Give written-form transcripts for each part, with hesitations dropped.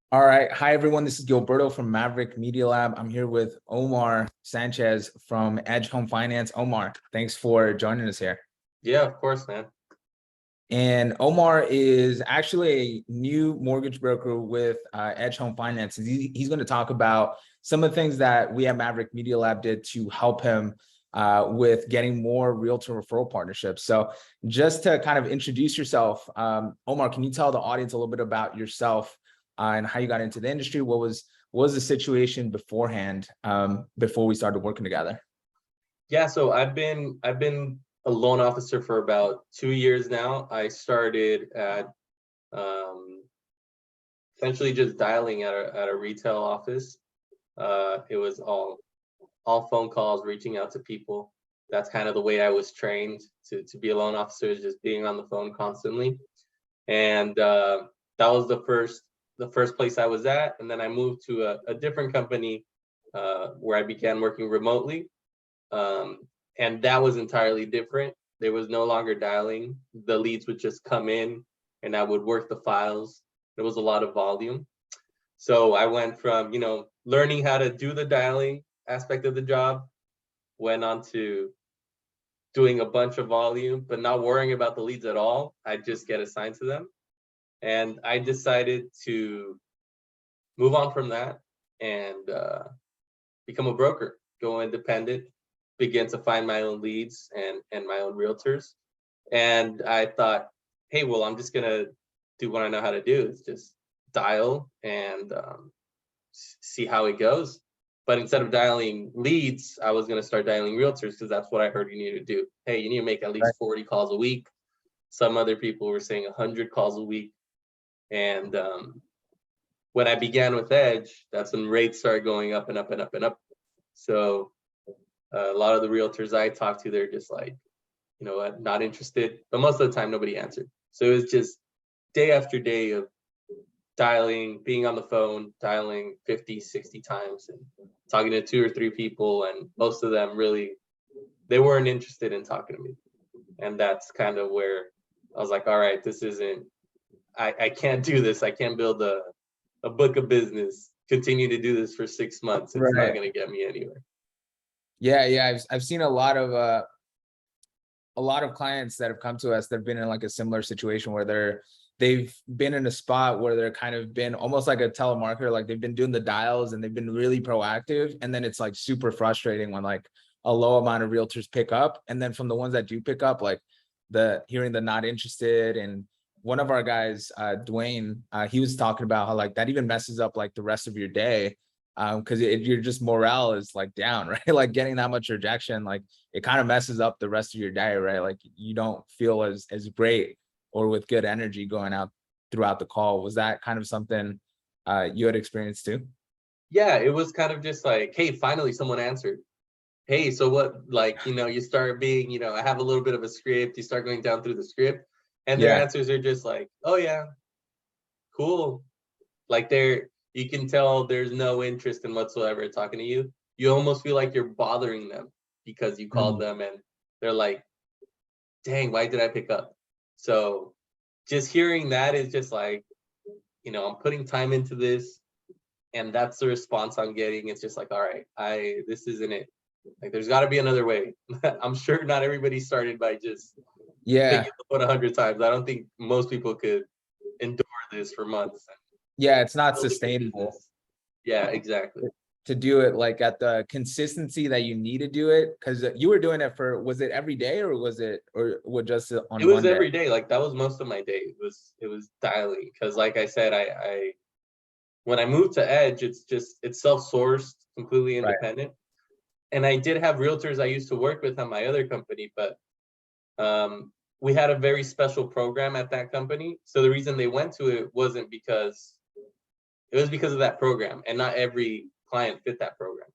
All right. Hi, everyone. This is Gilberto from Maverick Media Lab. I'm here with Omar Sanchez from Edge Home Finance. Omar, thanks for joining us here. Yeah, of course, man. And Omar is actually a new mortgage broker with Edge Home Finance. He's going to talk about some of the things that we at Maverick Media Lab did to help him with getting more realtor referral partnerships. So just to kind of introduce yourself, Omar, can you tell the audience a little bit about yourself and how you got into the industry? What was the situation beforehand, before we started working together? Yeah, so I've been a loan officer for about 2 years now. I started at um, essentially just dialing at a retail office. It was all phone calls, reaching out to people. That's kind of the way I was trained to be a loan officer, is just being on the phone constantly. And that was the first place I was at. And then I moved to a different company where I began working remotely. Um, and that was entirely different. There was no longer dialing. The leads would just come in and I would work the files. There was a lot of volume. So I went from, learning how to do the dialing aspect of the job, went on to doing a bunch of volume, but not worrying about the leads at all. I just get assigned to them. And I decided to move on from that and become a broker, go independent, begin to find my own leads and my own realtors. And I thought, hey, well, I'm just gonna do what I know how to do. It's just dial and see how it goes. But instead of dialing leads, I was gonna start dialing realtors because that's what I heard you need to do. Hey, you need to make at Right. least 40 calls a week. Some other people were saying 100 calls a week. And when I began with Edge, that's when rates started going up and up and up and up. So a lot of the realtors I talk to, they're just like, not interested. But most of the time, nobody answered. So it was just day after day of dialing, being on the phone, dialing 50, 60 times and talking to 2 or 3 people. And most of them really, they weren't interested in talking to me. And that's kind of where I was like, all right, this isn't, I can't do this. I can't build a book of business, continue to do this for 6 months. It's not Right. going to get me anywhere. Yeah. I've seen a lot of clients that have come to us that have been in like a similar situation where they've been in a spot where they're kind of been almost like a telemarketer, like they've been doing the dials and they've been really proactive. And then it's like super frustrating when like a low amount of realtors pick up. And then from the ones that do pick up, like hearing the not interested. And one of our guys, Dwayne, he was talking about how like that even messes up like the rest of your day. Because you're just morale is like down, right? Like getting that much rejection, like it kind of messes up the rest of your day, right? Like you don't feel as great or with good energy going out throughout the call. Was that kind of something you had experienced too? Yeah, it was kind of just like, hey, finally someone answered. Hey, so what, like, you start being, I have a little bit of a script, you start going down through the script, and their Yeah, answers are just like, oh yeah, cool. Like you can tell there's no interest in whatsoever talking to you. You almost feel like you're bothering them because you called mm, them and they're like, dang, why did I pick up? So just hearing that is just like, I'm putting time into this, and that's the response I'm getting. It's just like, all right, this isn't it. Like, there's got to be another way. I'm sure not everybody started by just yeah, picking the phone 100 times. I don't think most people could endure this for months and yeah. It's not building a sustainable business. Yeah, exactly. to do it like at the consistency that you need to do it. Because you were doing it for, was it every day or was just It on was one day? every day. Like, that was most of my day. It was dialing because, like I said, I when I moved to Edge, it's self-sourced, completely Right. independent. And I did have realtors I used to work with on my other company, but we had a very special program at that company. So the reason they went to it wasn't because it was because of that program, and not every client fit that program.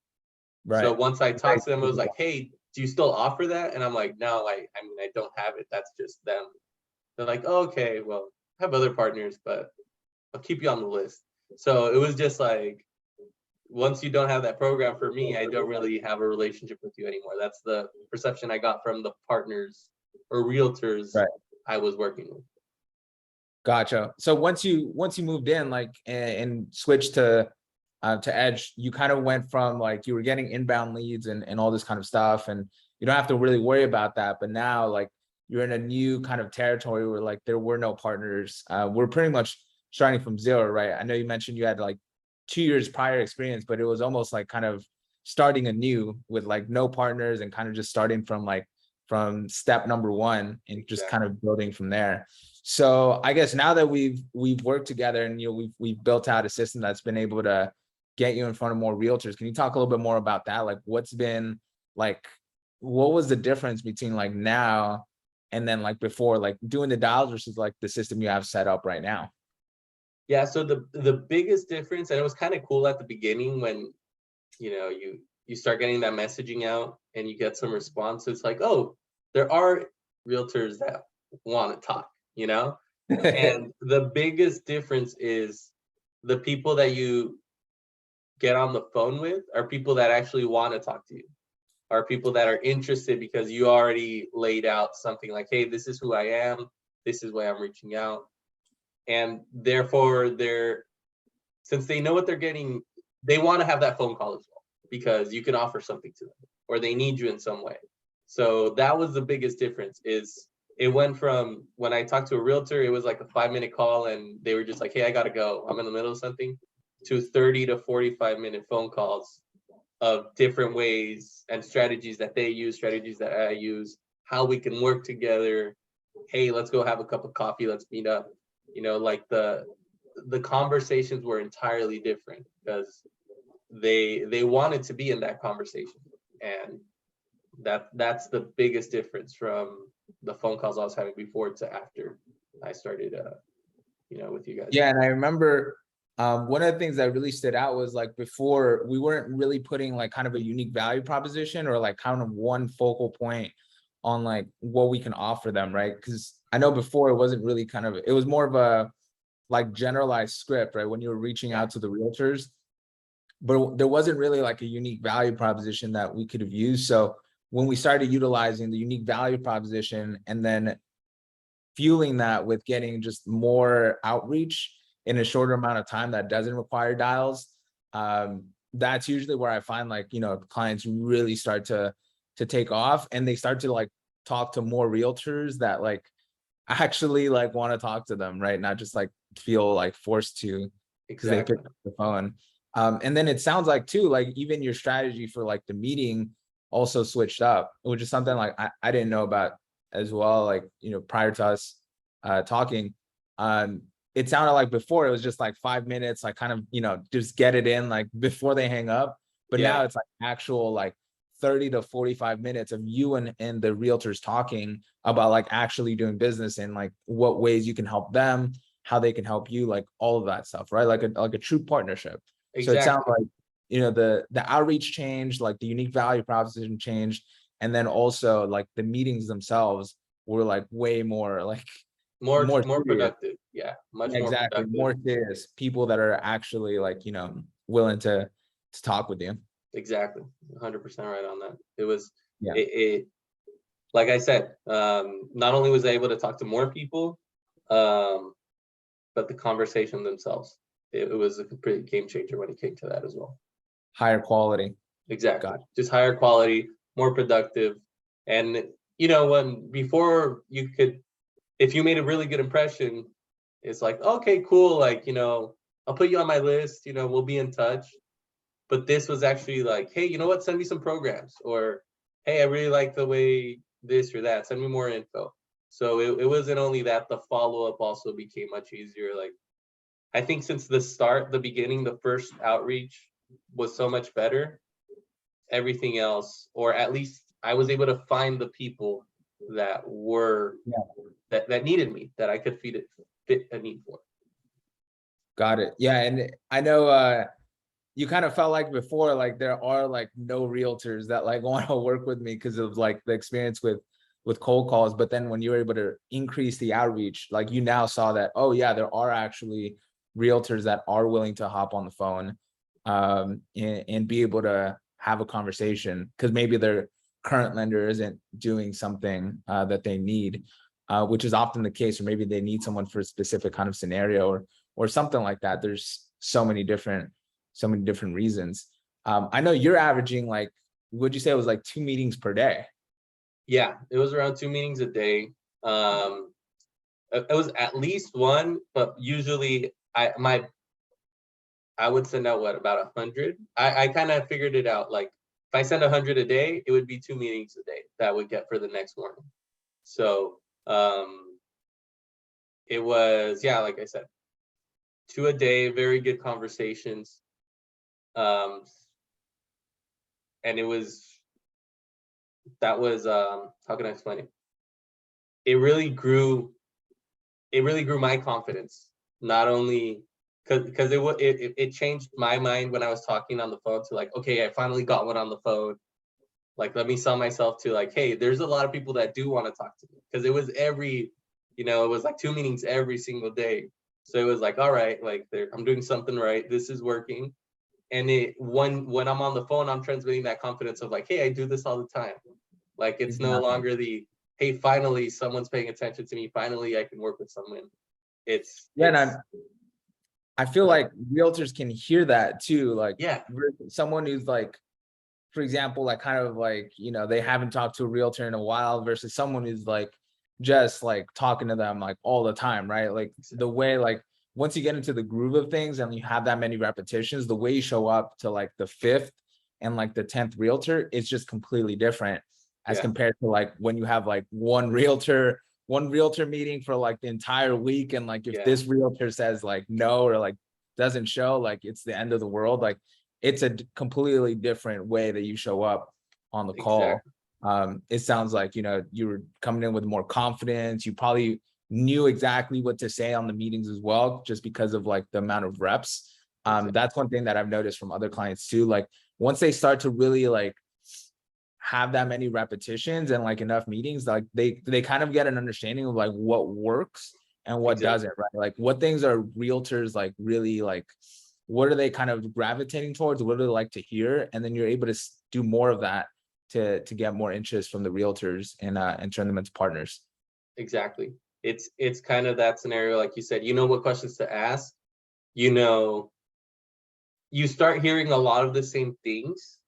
So Right. once I Right. talked to them, it was like, hey, do you still offer that? And I'm like, no, I mean, I don't have it. That's just them. They're like, oh, okay, well, I have other partners, but I'll keep you on the list. So it was just like, once you don't have that program for me, I don't really have a relationship with you anymore. That's the perception I got from the partners or realtors Right. I was working with. Gotcha. So once you moved in, like, and switched to Edge, you kind of went from like you were getting inbound leads and all this kind of stuff, and you don't have to really worry about that. But now, like, you're in a new kind of territory where like there were no partners. We're pretty much starting from zero, right? I know you mentioned you had like 2 years prior experience, but it was almost like kind of starting anew with like no partners and kind of just starting from like from step number one and just kind Exactly. of building from there. So I guess now that we've worked together and we've built out a system that's been able to get you in front of more realtors, can you talk a little bit more about that? Like what's been like, what was the difference between like now and then like before, like doing the dials versus like the system you have set up right now? Yeah, so the biggest difference, and it was kind of cool at the beginning when you start getting that messaging out and you get some response. It's like, oh, there are realtors that want to talk, and the biggest difference is the people that you get on the phone with are people that actually want to talk to you, are people that are interested because you already laid out something like, hey, this is who I am, this is why I'm reaching out. And therefore since they know what they're getting, they want to have that phone call as well because you can offer something to them or they need you in some way. So that was the biggest difference. Is it went from when I talked to a realtor, it was like a 5-minute call and they were just like, hey, I gotta go, I'm in the middle of something, to 30 to 45-minute phone calls of different ways and strategies that they use, strategies that I use, how we can work together. Hey, let's go have a cup of coffee, let's meet up. Like the conversations were entirely different because they wanted to be in that conversation. And that's the biggest difference from the phone calls I was having before to after I started with you guys. Yeah, and I remember one of the things that really stood out was like before we weren't really putting like kind of a unique value proposition or like kind of one focal point on like what we can offer them, right? Because I know before it wasn't really kind of, it was more of a like generalized script, right? When you were reaching Yeah, out to the realtors, but there wasn't really like a unique value proposition that we could have used. So when we started utilizing the unique value proposition and then fueling that with getting just more outreach in a shorter amount of time that doesn't require dials, that's usually where I find like, clients really start to take off and they start to like talk to more realtors that like actually like want to talk to them, right? Not just like feel like forced to because they exactly. picked up the phone. And then it sounds like too, like even your strategy for like the meeting also switched up, which is something like I didn't know about as well. Like, prior to us talking, it sounded like before it was just like 5 minutes, like kind of, just get it in like before they hang up. But Yeah, now it's like actual like 30 to 45 minutes of you and the realtors talking about like actually doing business and like what ways you can help them, how they can help you, like all of that stuff, right? Like a true partnership. So it sounds exactly. like, the outreach changed, like the unique value proposition changed, and then also like the meetings themselves were like way more like more More serious. productive. Yeah, much Yeah, more exactly. productive. More serious people that are actually like, willing to talk with you. Exactly. 100% right on that. It was Yeah. it like I said, not only was I able to talk to more people, um, but the conversation themselves, it was a complete game changer when it came to that as well. Higher quality. Exactly. Got Just higher quality, more productive. And when before you could, if you made a really good impression, it's like, okay, cool. Like, I'll put you on my list, we'll be in touch. But this was actually like, hey, you know what? Send me some programs, or hey, I really like the way this or that. Send me more info. So it wasn't only that, the follow up also became much easier. Like I think since the start, the beginning, the first outreach was so much better. Everything else, or at least I was able to find the people that were yeah. that needed me, that I could fit a need for. Got it. Yeah, and I know you kind of felt like before, like there are like no realtors that like want to work with me because of like the experience with cold calls. But then when you were able to increase the outreach, like you now saw that, oh yeah, there are actually realtors that are willing to hop on the phone and be able to have a conversation because maybe their current lender isn't doing something that they need. which is often the case, or maybe they need someone for a specific kind of scenario or something like that. There's so many different reasons. I know you're averaging like, would you say it was like 2 meetings per day? Yeah, it was around 2 meetings a day. It was at least one, but usually I would send out what, about 100. I kind of figured it out. Like if I send 100 a day, it would be 2 meetings a day that I would get for the next morning. So it was, yeah, like I said, 2 a day, very good conversations. Um, and that was how can I explain it? It really grew my confidence, not only because it changed my mind when I was talking on the phone to like, okay, I finally got one on the phone. Like, let me sell myself to like, hey, there's a lot of people that do want to talk to me, because it was it was like 2 meetings every single day. So it was like, all right, like I'm doing something right. This is working. And when I'm on the phone, I'm transmitting that confidence of like, hey, I do this all the time. Like it's no Exactly. longer hey, finally someone's paying attention to me. Finally, I can work with someone. It's Yeah, and I feel like realtors can hear that too. Like yeah, someone who's like, for example, like kind of like, they haven't talked to a realtor in a while versus someone who's like just like talking to them like all the time, right? Like the way like once you get into the groove of things and you have that many repetitions, the way you show up to like the fifth and like the 10th realtor is just completely different as yeah, compared to like when you have like one realtor meeting for like the entire week. And like if yeah, this realtor says like no or like doesn't show, like it's the end of the world. Like it's a completely different way that you show up on the call. exactly, It sounds like, you were coming in with more confidence. You probably knew exactly what to say on the meetings as well, just because of like the amount of reps. exactly, That's one thing that I've noticed from other clients too. Like once they start to really like have that many repetitions and like enough meetings, like they kind of get an understanding of like what works and what exactly, doesn't, right? Like what things are realtors like really like, what are they kind of gravitating towards? What do they like to hear? And then you're able to do more of that to get more interest from the realtors and turn them into partners. exactly. It's kind of that scenario, like you said. You know what questions to ask. You know, you start hearing a lot of the same things,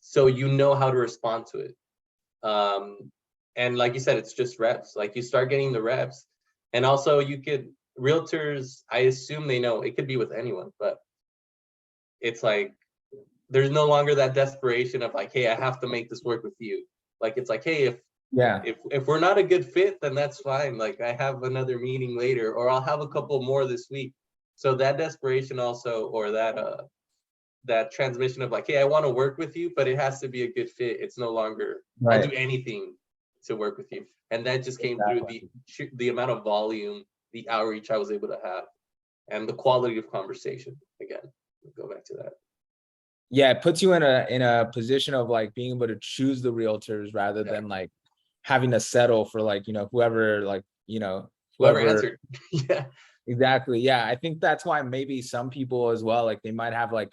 so you know how to respond to it. Um, and like you said, it's just reps. Like you start getting the reps, and also realtors. I assume they know it could be with anyone, but it's like there's no longer that desperation of like, hey, I have to make this work with you. Like it's like, hey, Yeah. if we're not a good fit, then that's fine. Like I have another meeting later, or I'll have a couple more this week. So that desperation also, or that transmission of like, hey, I want to work with you, but it has to be a good fit. It's no longer I'll do Right. anything to work with you. And that just came through Exactly. the amount of volume, the outreach I was able to have, and the quality of conversation. Again, go back to that. Yeah, it puts you in a position of like being able to choose the realtors rather than Exactly. like having to settle for like, whoever like, Whoever whoever. answered. Yeah. Exactly. Yeah. I think that's why maybe some people as well, like they might have like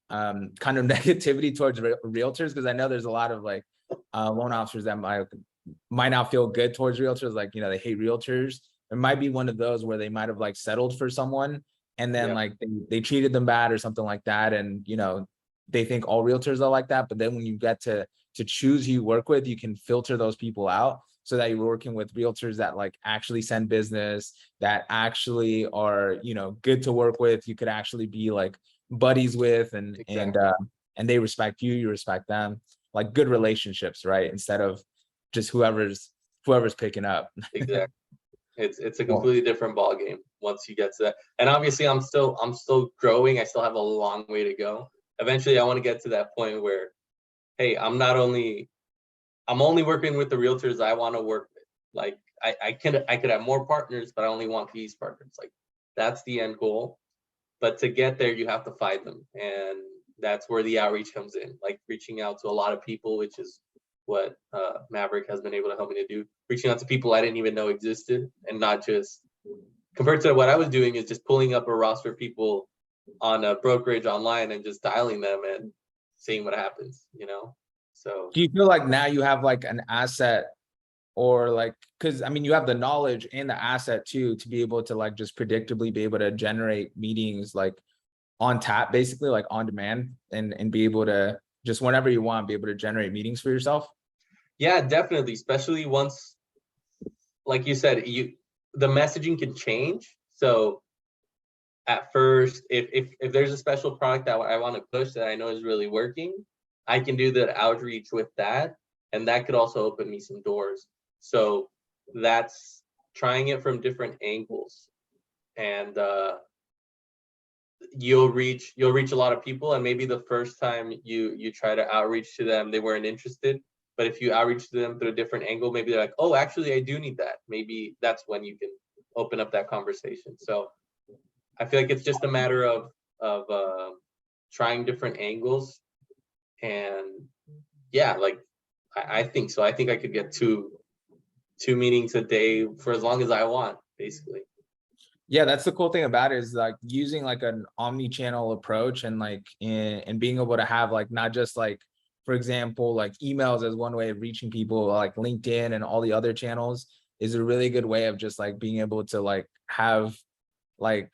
kind of negativity towards realtors, because I know there's a lot of like loan officers that might not feel good towards realtors, like they hate realtors. It might be one of those where they might have like settled for someone and then Yeah. like they treated them bad or something like that, and they think all realtors are like that. But then when you get to choose who you work with, you can filter those people out so that you're working with realtors that like actually send business, that actually are good to work with. You could actually be like buddies with, Exactly. and they respect you, you respect them, like good relationships, right? Instead of just whoever's picking up. Exactly. It's a Well, completely different ball game once you get to that. And obviously I'm still growing. I still have a long way to go. Eventually I want to get to that point where, hey, I'm only working with the realtors I want to work with. Like I could have more partners, but I only want these partners. Like that's the end goal. But to get there, you have to find them. And that's where the outreach comes in, like reaching out to a lot of people, which is what Maverick has been able to help me to do. Reaching out to people I didn't even know existed, and not just compared to what I was doing is just pulling up a roster of people on a brokerage online and just dialing them and seeing what happens. So do you feel like now you have like an asset or like, because I mean, you have the knowledge and the asset too to be able to like just predictably be able to generate meetings like on tap, basically like on demand, and be able to just whenever you want be able to generate meetings for yourself. Yeah, definitely. Especially once, like you said, the messaging can change. So at first, if there's a special product that I want to push that I know is really working, I can do the outreach with that, and that could also open me some doors. So that's trying it from different angles, and you'll reach a lot of people, and maybe the first time you try to outreach to them, they weren't interested. But if you outreach to them through a different angle, maybe they're like, oh, actually, I do need that. Maybe that's when you can open up that conversation. So I feel like it's just a matter of trying different angles, and yeah, like I think so. I think I could get two meetings a day for as long as I want, basically. Yeah, that's the cool thing about it is like using like an omni-channel approach, and like and being able to have like not just like, for example, like emails as one way of reaching people, like LinkedIn and all the other channels is a really good way of just like being able to like have like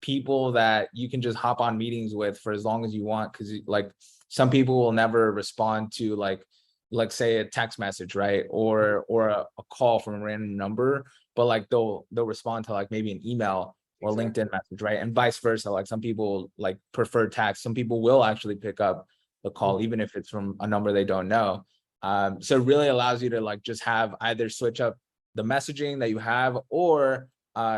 people that you can just hop on meetings with for as long as you want. Because like some people will never respond to like say a text message, right? Or a call from a random number, but like they'll respond to like maybe an email or Exactly. LinkedIn message, right? And vice versa. Like some people like prefer text. Some people will actually pick up the call, even if it's from a number they don't know. So it really allows you to like just have either switch up the messaging that you have, or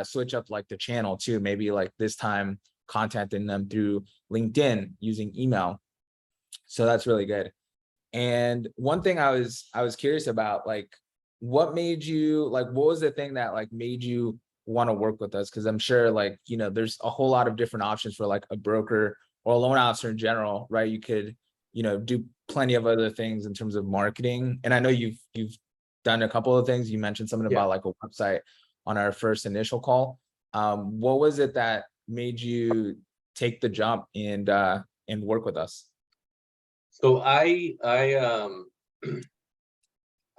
switch up like the channel too. Maybe like this time contacting them through LinkedIn using email. So that's really good. And one thing I was curious about, like, what made you like, what was the thing that like made you want to work with us? Because I'm sure like, you know, there's a whole lot of different options for like a broker or a loan officer in general, right? You could, you know, do plenty of other things in terms of marketing. And I know you've done a couple of things. You mentioned something Yeah. about like a website on our first initial call. What was it that made you take the jump and work with us? So I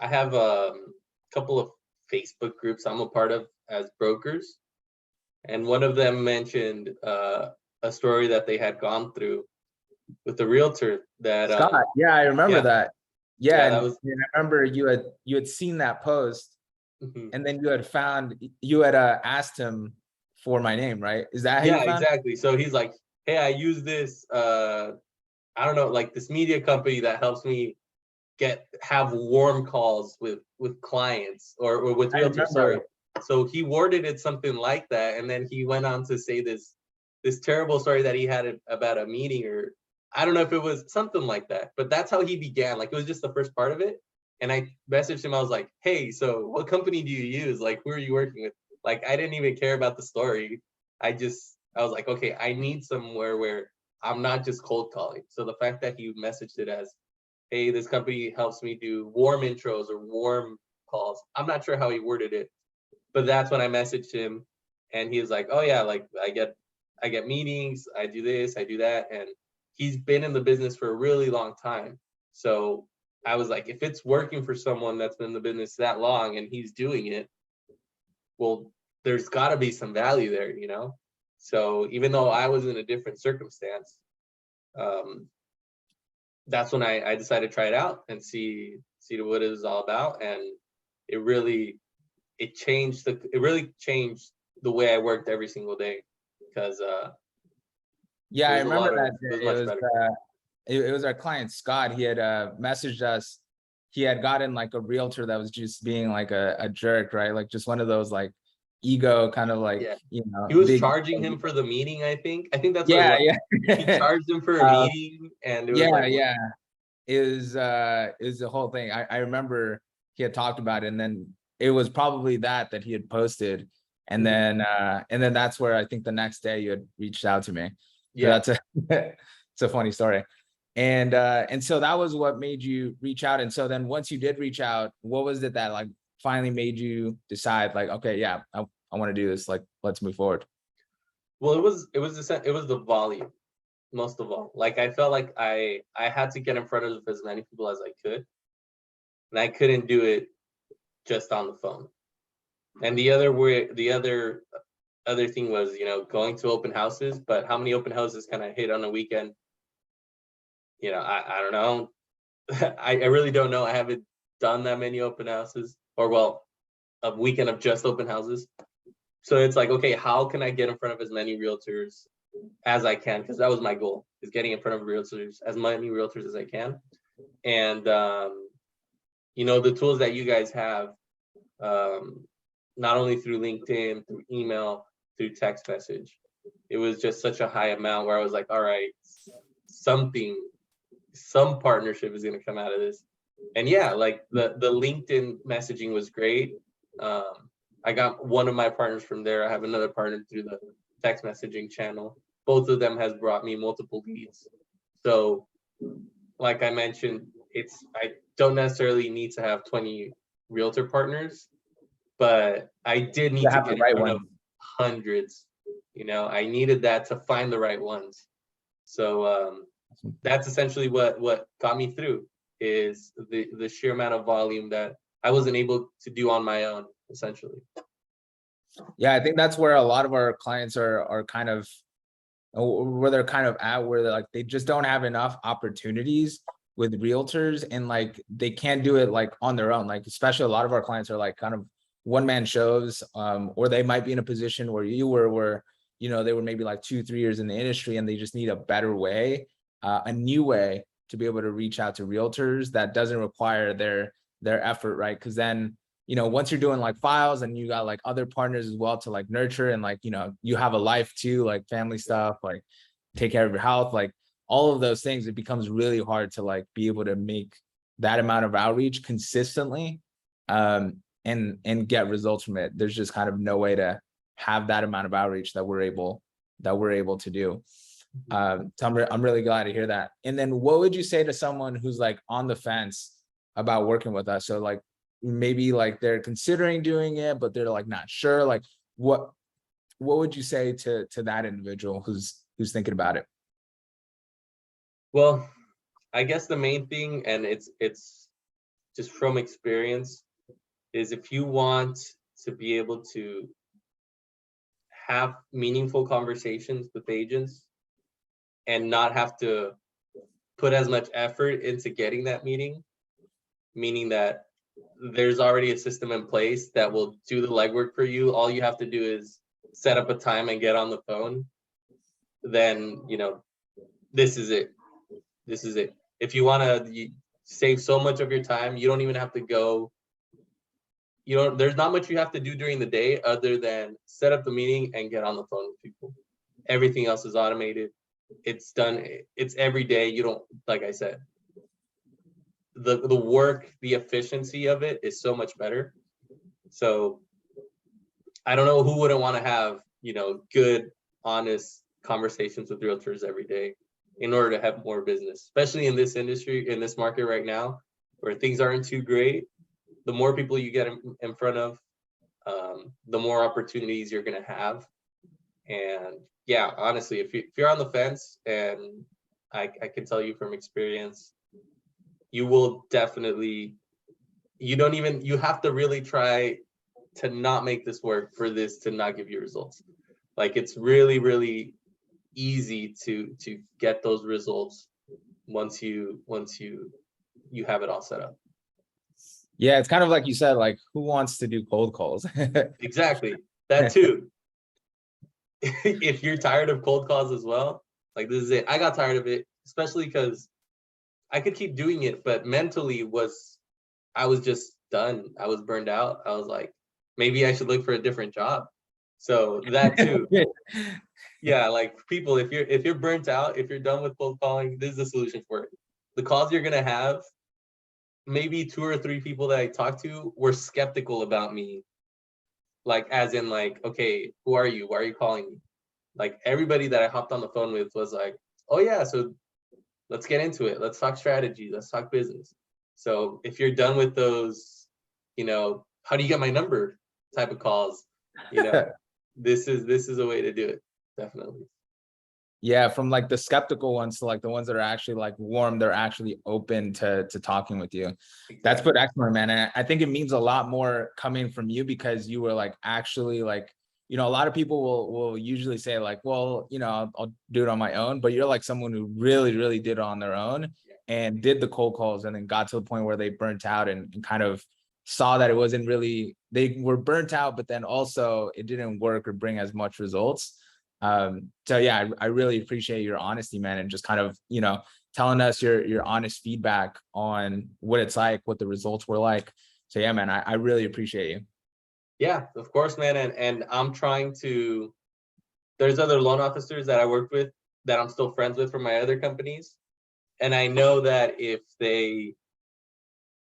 have a couple of Facebook groups I'm a part of as brokers, and one of them mentioned a story that they had gone through with the realtor that Scott, yeah, I remember yeah, that. Yeah, yeah, that and, was and I remember you had seen that post, mhm. and then you had asked him for my name, right? Is that how you Yeah, found? exactly. So he's like, hey, I use this I don't know, like this media company that helps me have warm calls with clients or with I realtors, sorry. remember. So he worded it something like that, and then he went on to say this terrible story that he had about a meeting, or I don't know if it was something like that, but that's how he began. Like it was just the first part of it. And I messaged him, I was like, hey, so what company do you use? Like, who are you working with? Like, I didn't even care about the story. I was like, okay, I need somewhere where I'm not just cold calling. So the fact that he messaged it as, hey, this company helps me do warm intros or warm calls. I'm not sure how he worded it, but that's when I messaged him, and he was like, oh yeah, like I get meetings, I do this, I do that, and he's been in the business for a really long time. So I was like, if it's working for someone that's been in the business that long and he's doing it, well, there's got to be some value there, you know. So even though I was in a different circumstance, um, that's when I decided to try it out and see what it was all about, and it really it really changed the way I worked every single day, because Yeah, I remember that it was day. much better. It was our client Scott. He had messaged us. He had gotten like a realtor that was just being like a jerk, right? Like just one of those like ego kind of like, Yeah, you he know, was big. charging him for the meeting. I think that's what it Yeah, was. He yeah. charged him for a uh, meeting, and it was yeah, like, what? yeah. Is the whole thing. I remember he had talked about it, and then it was probably that he had posted, Mhm. and then that's where I think the next day you had reached out to me. So Yeah. that's a it's a funny story. And so that was what made you reach out. And so then once you did reach out, what was it that like finally made you decide like, okay, yeah, I want to do this, like let's move forward. Well, it was the volume, most of all. Like I felt like I had to get in front of as many people as I could, and I couldn't do it just on the phone. And the other thing was, going to open houses, but how many open houses can I hit on a weekend? I don't know. I really don't know. I haven't done that many open houses, or well, a weekend of just open houses. So it's like, okay, how can I get in front of as many realtors as I can? Because that was my goal, is getting in front of realtors, as many realtors as I can. And the tools that you guys have, not only through LinkedIn, through email, through text message, it was just such a high amount where I was like, all right, some partnership is going to come out of this. And yeah, like the LinkedIn messaging was great. I got one of my partners from there. I have another partner through the text messaging channel. Both of them has brought me multiple leads. So like I mentioned, I don't necessarily need to have 20 realtor partners, but I did need To to have the get in right front of one. hundreds. I needed that to find the right ones. So that's essentially what got me through, is the sheer amount of volume that I wasn't able to do on my own, essentially. Yeah, I think that's where a lot of our clients are kind of, where they're kind of at, where they're like, they just don't have enough opportunities with realtors, and like they can't do it like on their own. Like, especially a lot of our clients are like kind of one-man shows, or they might be in a position where you were, where they were maybe like 2-3 years in the industry, and they just need a better way, a new way to be able to reach out to realtors that doesn't require their effort, right? Because then once you're doing like files, and you got like other partners as well to like nurture, and like you have a life too, like family stuff, like take care of your health, like all of those things, it becomes really hard to like be able to make that amount of outreach consistently, and get results from it. There's just kind of no way to have that amount of outreach that we're able to do. So I'm really glad to hear that. And then what would you say to someone who's like on the fence about working with us? So like maybe like they're considering doing it, but they're like not sure. Like what would you say to that individual who's thinking about it? Well, I guess the main thing, and it's just from experience, is if you want to be able to have meaningful conversations with agents and not have to put as much effort into getting that meeting, meaning that there's already a system in place that will do the legwork for you. All you have to do is set up a time and get on the phone. Then, this is it. This is it. If you want to save so much of your time, you don't even have to go. There's not much you have to do during the day other than set up the meeting and get on the phone with people. Everything else is automated. It's done. It's every day. You don't, like I said, the work, the efficiency of it is so much better. So I don't know who wouldn't want to have, good, honest conversations with realtors every day in order to have more business, especially in this industry, in this market right now, where things aren't too great. The more people you get in front of, the more opportunities you're going to have. And yeah, honestly, if you're on the fence, and I can tell you from experience, you will definitely, you have to really try to not make this work for this to not give you results. Like, it's really, really easy to get those results once you have it all set up. Yeah, it's kind of like you said, like who wants to do cold calls? Exactly. That too. If you're tired of cold calls as well, like, this is it. I got tired of it, especially because I could keep doing it, but mentally I was just done. I was burned out. I was like, maybe I should look for a different job. So that too. Yeah, like, people, if you're burnt out, if you're done with cold calling, this is the solution for it. The calls you're gonna have, maybe 2 or 3 people that I talked to were skeptical about me. Like, as in, like, okay, who are you? Why are you calling me? Like, everybody that I hopped on the phone with was like, oh yeah, so let's get into it. Let's talk strategy. Let's talk business. So if you're done with those, how do you get my number type of calls, this is a way to do it. Definitely. Yeah, from like the skeptical ones to like the ones that are actually like warm, they're actually open to talking with you. That's Exactly. what excellent, man. And I think it means a lot more coming from you because you were like actually like, a lot of people will usually say like, well, I'll do it on my own, but you're like someone who really, really did it on their own Yeah. and did the cold calls and then got to the point where they burnt out and kind of saw that it wasn't really, they were burnt out, but then also it didn't work or bring as much results. So yeah, I really appreciate your honesty, man, and just kind of, telling us your honest feedback on what it's like, what the results were like. So yeah, man, I really appreciate you. Yeah, of course, man. And I'm trying to, there's other loan officers that I worked with that I'm still friends with from my other companies. And I know that if they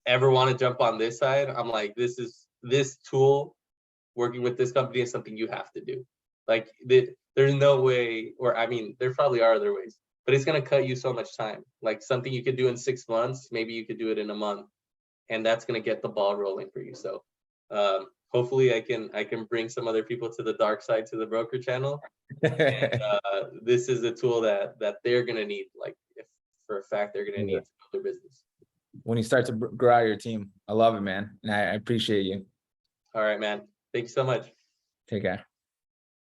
ever want to jump on this side, I'm like, this tool working with this company is something you have to do. Like there's no way, or I mean, there probably are other ways, but it's gonna cut you so much time. Like something you could do in 6 months, maybe you could do it in a month, and that's gonna get the ball rolling for you. So hopefully I can bring some other people to the dark side to the broker channel. This is a tool that they're gonna need, like if for a fact they're gonna need to build their business. When you start to grow out your team, I love it, man, and I appreciate you. All right, man. Thank you so much. Take care.